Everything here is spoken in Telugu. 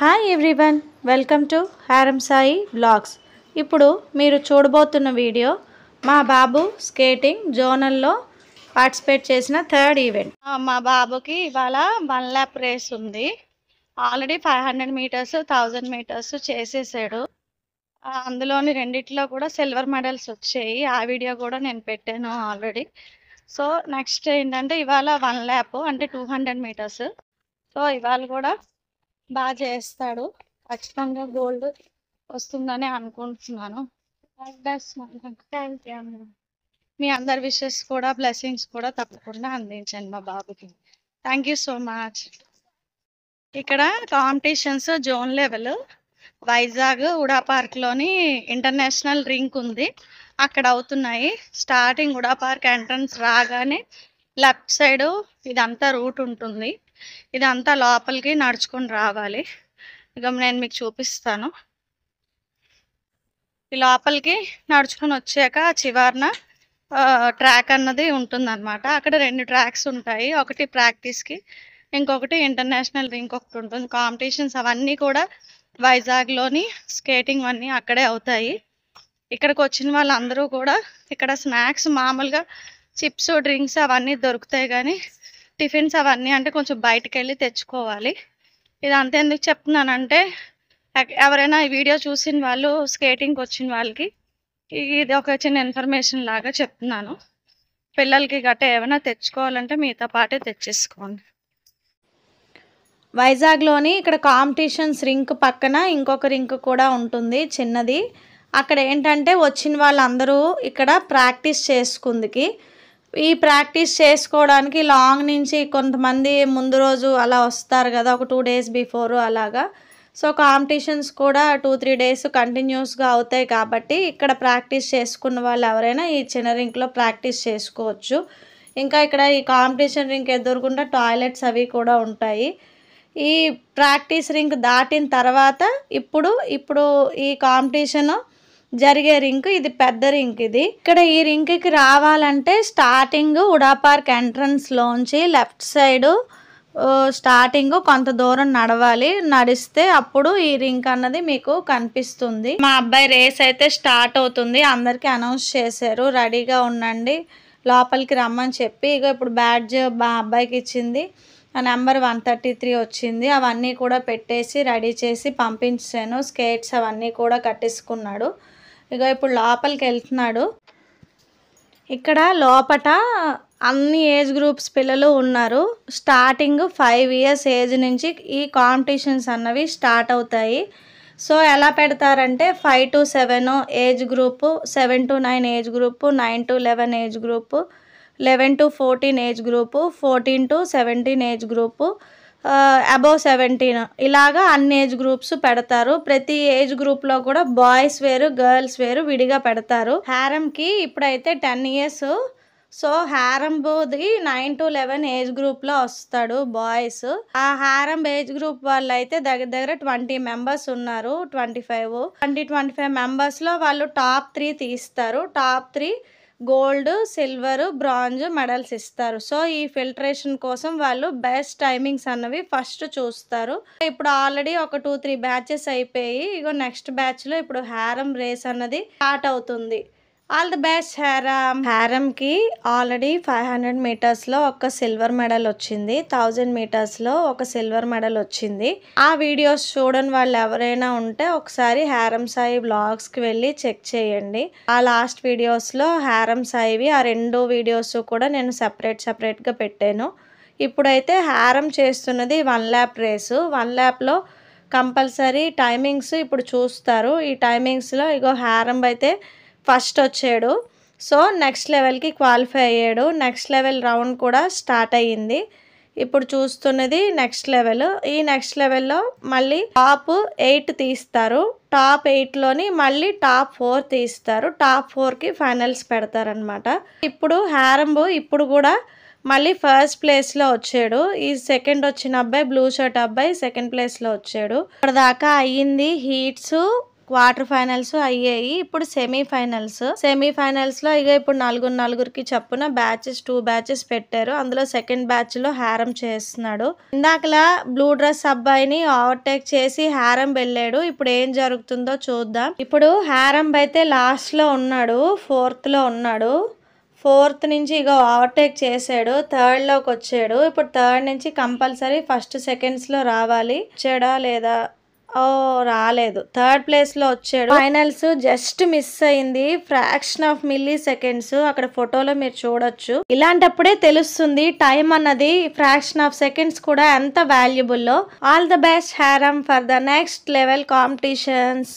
హాయ్ ఎవ్రీవన్, వెల్కమ్ టు హారం సాయి బ్లాగ్స్. ఇప్పుడు మీరు చూడబోతున్న వీడియో మా బాబు స్కేటింగ్ జోనల్లో పార్టిసిపేట్ చేసిన థర్డ్ ఈవెంట్. మా బాబుకి ఇవాళ 1 ల్యాప్ రేస్ ఉంది. ఆల్రెడీ 500 మీటర్స్ 1000 మీటర్స్ చేసేసాడు. అందులోని రెండిట్లో కూడా సిల్వర్ మెడల్స్ వచ్చాయి. ఆ వీడియో కూడా నేను పెట్టాను ఆల్రెడీ. సో నెక్స్ట్ ఏంటంటే ఇవాళ 1 ల్యాప్ అంటే 200 మీటర్స్. సో ఇవాళ కూడా బాగా చేస్తాడు. ఖచ్చితంగా గోల్డ్ వస్తుందని అనుకుంటున్నాను. మీ అందరి విషెస్ కూడా బ్లెస్సింగ్స్ కూడా తప్పకుండా అందించండి మా బాబుకి. Thank you so much. ఇక్కడ కాంపిటీషన్స్ జోన్ లెవెల్ వైజాగ్ ఉడా పార్క్లోని ఇంటర్నేషనల్ రింక్ ఉంది, అక్కడ అవుతున్నాయి. స్టార్టింగ్ ఉడా పార్క్ ఎంట్రన్స్ రాగానే లెఫ్ట్ సైడ్ ఇదంతా రూట్ ఉంటుంది. ఇదంతా లోపలికి నడుచుకొని రావాలి. ఇక నేను మీకు చూపిస్తాను. ఈ లోపలికి నడుచుకొని వచ్చాక చివరన ట్రాక్ అన్నది ఉంటుందన్నమాట. అక్కడ 2 ట్రాక్స్ ఉంటాయి. ఒకటి ప్రాక్టీస్కి, ఇంకొకటి ఇంటర్నేషనల్ రింక్ ఒకటి ఉంటుంది. కాంపిటీషన్స్ అవన్నీ కూడా వైజాగ్లోని స్కేటింగ్ అన్నీ అక్కడే అవుతాయి. ఇక్కడికి వచ్చిన వాళ్ళందరూ కూడా ఇక్కడ స్నాక్స్ మామూలుగా చిప్స్ డ్రింక్స్ అవన్నీ దొరుకుతాయి, కానీ టిఫిన్స్ అవన్నీ అంటే కొంచెం బయటకు వెళ్ళి తెచ్చుకోవాలి. ఇదంతా ఎందుకు చెప్తున్నానంటే ఎవరైనా ఈ వీడియో చూసిన వాళ్ళు స్కేటింగ్కి వచ్చిన వాళ్ళకి ఇది ఒక చిన్న ఇన్ఫర్మేషన్ లాగా చెప్తున్నాను. పిల్లలకి గట్ట ఏమైనా తెచ్చుకోవాలంటే మీతో పాటే తెచ్చేసుకోండి. వైజాగ్లోని ఇక్కడ కాంపిటీషన్స్ రింక్ పక్కన ఇంకొక రింక్ కూడా ఉంటుంది చిన్నది. అక్కడ ఏంటంటే వచ్చిన వాళ్ళందరూ ఇక్కడ ప్రాక్టీస్ చేసుకుందికి. ఈ ప్రాక్టీస్ చేసుకోవడానికి లాంగ్ నుంచి కొంతమంది ముందు రోజు అలా వస్తారు కదా, ఒక 2 days బిఫోర్ అలాగా. సో కాంపిటీషన్స్ కూడా 2-3 days కంటిన్యూస్గా అవుతాయి కాబట్టి ఇక్కడ ప్రాక్టీస్ చేసుకున్న వాళ్ళు ఎవరైనా ఈ చిన్న రింక్లో ప్రాక్టీస్ చేసుకోవచ్చు. ఇంకా ఇక్కడ ఈ కాంపిటీషన్ రింక్ ఎదురుకుండా టాయిలెట్స్ అవి కూడా ఉంటాయి. ఈ ప్రాక్టీస్ రింక్ దాటిన తర్వాత ఇప్పుడు ఈ కాంపిటీషన్ జరిగే రింక్ ఇది పెద్ద రింక్. ఇది ఇక్కడ ఈ రింక్కి రావాలంటే స్టార్టింగ్ ఉడా పార్క్ ఎంట్రన్స్లోంచి లెఫ్ట్ సైడ్ స్టార్టింగ్ కొంత దూరం నడవాలి. నడిస్తే అప్పుడు ఈ రింక్ అన్నది మీకు కనిపిస్తుంది. మా అబ్బాయి రేస్ అయితే స్టార్ట్ అవుతుంది. అందరికీ అనౌన్స్ చేశారు, రెడీగా ఉండండి లోపలికి రమ్మని చెప్పి. ఇక ఇప్పుడు బ్యాడ్జ్ మా అబ్బాయికి ఇచ్చింది, నెంబర్ 133 వచ్చింది. అవన్నీ కూడా పెట్టేసి రెడీ చేసి పంపించాను. స్కేట్స్ అవన్నీ కూడా కట్టేసుకున్నాడు. ఇక ఇప్పుడు లోపలికి వెళ్తున్నాడు. ఇక్కడ లోపట అన్ని ఏజ్ గ్రూప్స్ పిల్లలు ఉన్నారు. స్టార్టింగ్ 5 years ఏజ్ నుంచి ఈ కాంపిటీషన్స్ అన్నవి స్టార్ట్ అవుతాయి. సో ఎలా పెడతారంటే 5 to 7 age group, 7 to 9 age group, 9 to 11 age group, 11 to 14 age group, 14 to 17 age group, above 17 ఇలాగా అన్ని ఏజ్ గ్రూప్స్ పెడతారు. ప్రతి ఏజ్ గ్రూప్లో కూడా బాయ్స్ వేరు గర్ల్స్ వేరు విడిగా పెడతారు. హారంకి ఇప్పుడైతే 10 years. సో హారంబోది 9 to 11 ఏజ్ గ్రూప్లో వస్తాడు బాయ్స్. ఆ హారం ఏజ్ గ్రూప్ వాళ్ళు అయితే దగ్గర 20 members ఉన్నారు. 25 మెంబర్స్లో వాళ్ళు టాప్ 3 తీస్తారు. Top 3 gold, silver, bronze medals ఇస్తారు. సో ఈ ఫిల్టరేషన్ కోసం వాళ్ళు బెస్ట్ టైమింగ్స్ అన్నవి ఫస్ట్ చూస్తారు. ఇప్పుడు ఆల్రెడీ ఒక 2-3 బ్యాచెస్ అయిపోయి, ఇగో నెక్స్ట్ బ్యాచ్లో ఇప్పుడు హారం రేస్ అన్నది స్టార్ట్ అవుతుంది. ఆల్ ది బెస్ట్ హారం. హారంకి ఆల్రెడీ 500 మీటర్స్లో ఒక సిల్వర్ మెడల్ వచ్చింది, 1000 మీటర్స్లో ఒక సిల్వర్ మెడల్ వచ్చింది. ఆ వీడియోస్ చూడని వాళ్ళు ఎవరైనా ఉంటే ఒకసారి హారం సాయి బ్లాగ్స్కి వెళ్ళి చెక్ చేయండి. ఆ లాస్ట్ వీడియోస్లో హారం సాయివి ఆ 2 వీడియోస్ కూడా నేను సపరేట్గా పెట్టాను. ఇప్పుడైతే హారం చేస్తున్నది 1 ల్యాప్ రేసు. 1 ల్యాప్లో కంపల్సరీ టైమింగ్స్ ఇప్పుడు చూస్తారు. ఈ టైమింగ్స్లో ఇగో హారం అయితే ఫస్ట్ వచ్చాడు. సో నెక్స్ట్ లెవెల్కి క్వాలిఫై అయ్యాడు. నెక్స్ట్ లెవెల్ రౌండ్ కూడా స్టార్ట్ అయ్యింది. ఇప్పుడు చూస్తున్నది నెక్స్ట్ లెవెల్. ఈ నెక్స్ట్ లెవెల్లో మళ్ళీ టాప్ 8 తీస్తారు. టాప్ 8లోని మళ్ళీ టాప్ 4 తీస్తారు. టాప్ 4కి ఫైనల్స్ పెడతారనమాట. ఇప్పుడు హారంబు ఇప్పుడు కూడా మళ్ళీ ఫస్ట్ ప్లేస్లో వచ్చాడు. ఈ సెకండ్ వచ్చిన అబ్బాయి బ్లూ షర్ట్ అబ్బాయి సెకండ్ ప్లేస్లో వచ్చాడు. ఇప్పటిదాకా అయ్యింది హీట్స్ క్వార్టర్ ఫైనల్స్ అయ్యాయి. ఇప్పుడు సెమీఫైనల్స్ లో ఇక ఇప్పుడు నలుగురికి చప్పున బ్యాచెస్ 2 బ్యాచెస్ పెట్టారు. అందులో సెకండ్ బ్యాచ్ లో హారం చేస్తున్నాడు. ఇందాకలా బ్లూ డ్రెస్ అబ్బాయిని ఓవర్టేక్ చేసి హారం వెళ్ళాడు. ఇప్పుడు ఏం జరుగుతుందో చూద్దాం. ఇప్పుడు హారం అయితే లాస్ట్ లో ఉన్నాడు, 4th లో ఉన్నాడు. 4th నుంచి ఇక ఓవర్టేక్ చేసాడు, 3rd లోకి వచ్చాడు. ఇప్పుడు 3rd నుంచి కంపల్సరీ ఫస్ట్ సెకండ్స్ లో రావాలి. వచ్చాడా లేదా? ఓ రాలేదు, 3rd ప్లేస్ లో వచ్చాడు. ఫైనల్స్ జస్ట్ మిస్ అయింది, ఫ్రాక్షన్ ఆఫ్ మిల్లీ సెకండ్స్. అక్కడ ఫోటోలో మీరు చూడొచ్చు. ఇలాంటప్పుడే తెలుస్తుంది టైం అన్నది, ఫ్రాక్షన్ ఆఫ్ సెకండ్స్ కూడా ఎంత వాల్యుబుల్. ఆల్ ద బెస్ట్ హారం for the next level competitions.